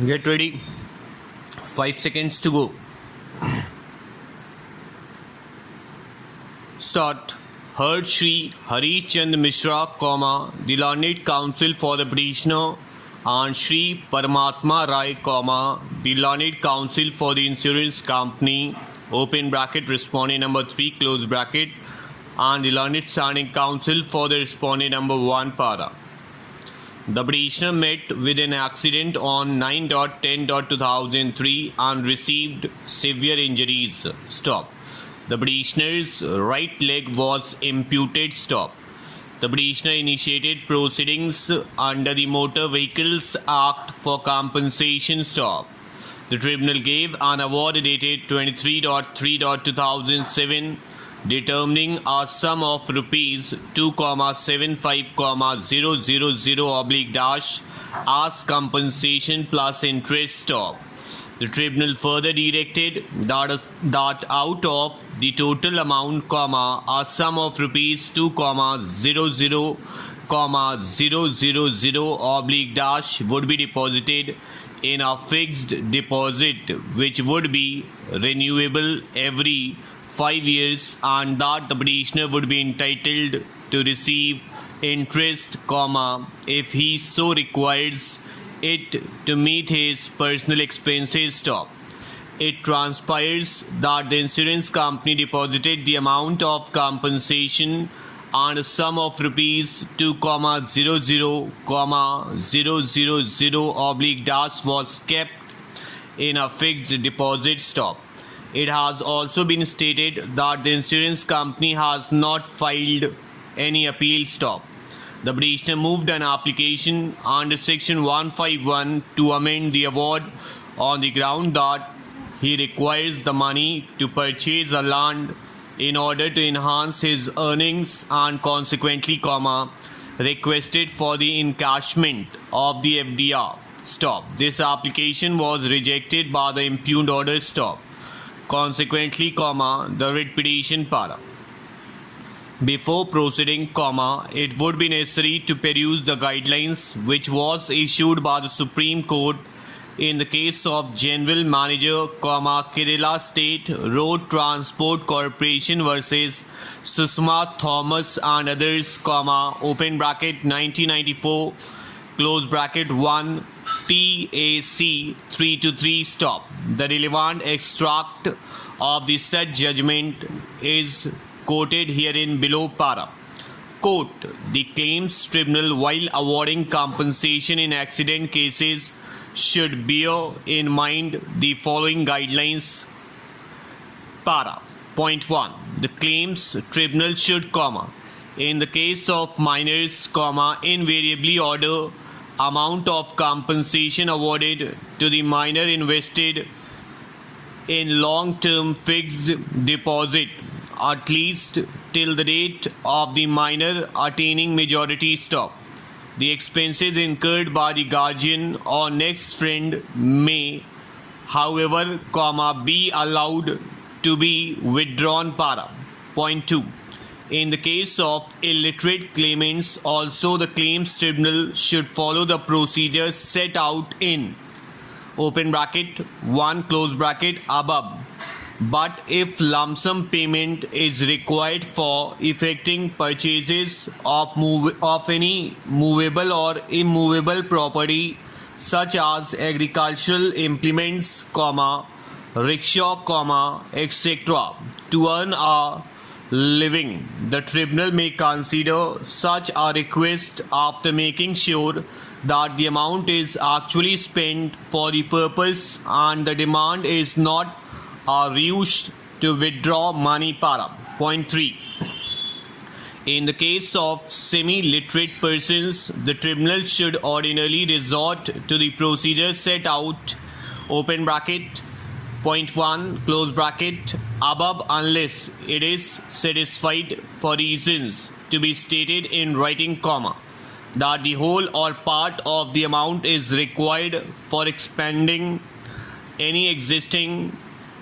Get ready. 5 seconds to go. Start. Heard Shri Hari Chand Mishra, the learned counsel for the petitioner, and Shri Paramatma Rai, the learned counsel for the insurance company, open bracket, respondent number 3, close bracket, and the learned standing counsel for the respondent number 1, para. The petitioner met with an accident on 9/10/2003 and received severe injuries. Stop. The petitioner's right leg was amputed. Stop. The petitioner initiated proceedings under the Motor Vehicles Act for compensation. Stop. The tribunal gave an award dated 23/3/2007 determining a sum of rupees 2,75,000 as compensation plus interest. Stop. The tribunal further directed that out of the total amount, a sum of rupees 2,000,000 would be deposited in a fixed deposit which would be renewable every 5 years, and that the petitioner would be entitled to receive interest, if he so requires it to meet his personal expenses. Stop. It transpires that the insurance company deposited the amount of compensation and a sum of rupees 2,000,000 was kept in a fixed deposit. Stop. It has also been stated that the insurance company has not filed any appeal. Stop. The petitioner moved an application under Section 151 to amend the award on the ground that he requires the money to purchase a land in order to enhance his earnings and consequently, requested for the encashment of the FDR. Stop. This application was rejected by the impugned order. Stop. Consequently, the writ petition, para. Before proceeding, it would be necessary to peruse the guidelines which was issued by the Supreme Court in the case of General Manager, Kerala State Road Transport Corporation versus Susma Thomas and others, open bracket 1994, close bracket 1, TAC 323. Stop. The relevant extract of the said judgment is quoted herein below, para. Quote, the claims tribunal, while awarding compensation in accident cases, should bear in mind the following guidelines, para. Point 1. The claims tribunal should, in the case of minors, invariably order amount of compensation awarded to the minor invested in long-term fixed deposit at least till the date of the minor attaining majority. Stop. The expenses incurred by the guardian or next friend may, however, be allowed to be withdrawn, para. Point 2. In the case of illiterate claimants, also the claims tribunal should follow the procedures set out in, open bracket 1, close bracket, above. But if lump sum payment is required for effecting purchases of any movable or immovable property such as agricultural implements, rickshaw, etc., to earn a living, the tribunal may consider such a request after making sure that the amount is actually spent for the purpose and the demand is not a ruse to withdraw money, para. Point 3. In the case of semi-literate persons, the tribunal should ordinarily resort to the procedure set out, open bracket, point 1, close bracket, above, unless it is satisfied for reasons to be stated in writing, that the whole or part of the amount is required for expanding any existing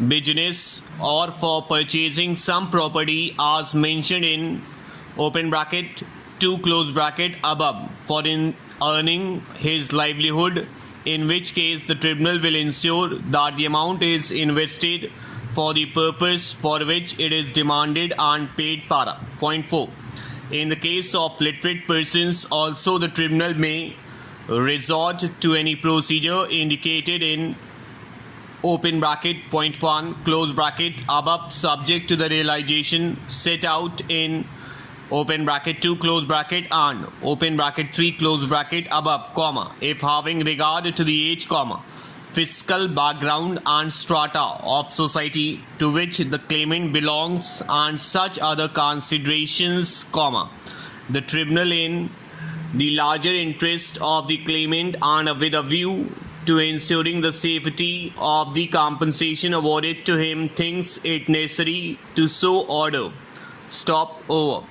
business or for purchasing some property as mentioned in, open bracket 2, close bracket, above, for in earning his livelihood in which case the tribunal will ensure that the amount is invested for the purpose for which it is demanded and paid para. Point 4. In the case of literate persons, also the tribunal may resort to any procedure indicated in open bracket point 1 close bracket above, subject to the realization set out in open bracket 2 close bracket and open bracket 3 close bracket above, comma, if having regard to the age, comma, fiscal background and strata of society to which the claimant belongs and such other considerations, comma, the tribunal in the larger interest of the claimant and with a view to ensuring the safety of the compensation awarded to him thinks it necessary to so order. Stop. Over.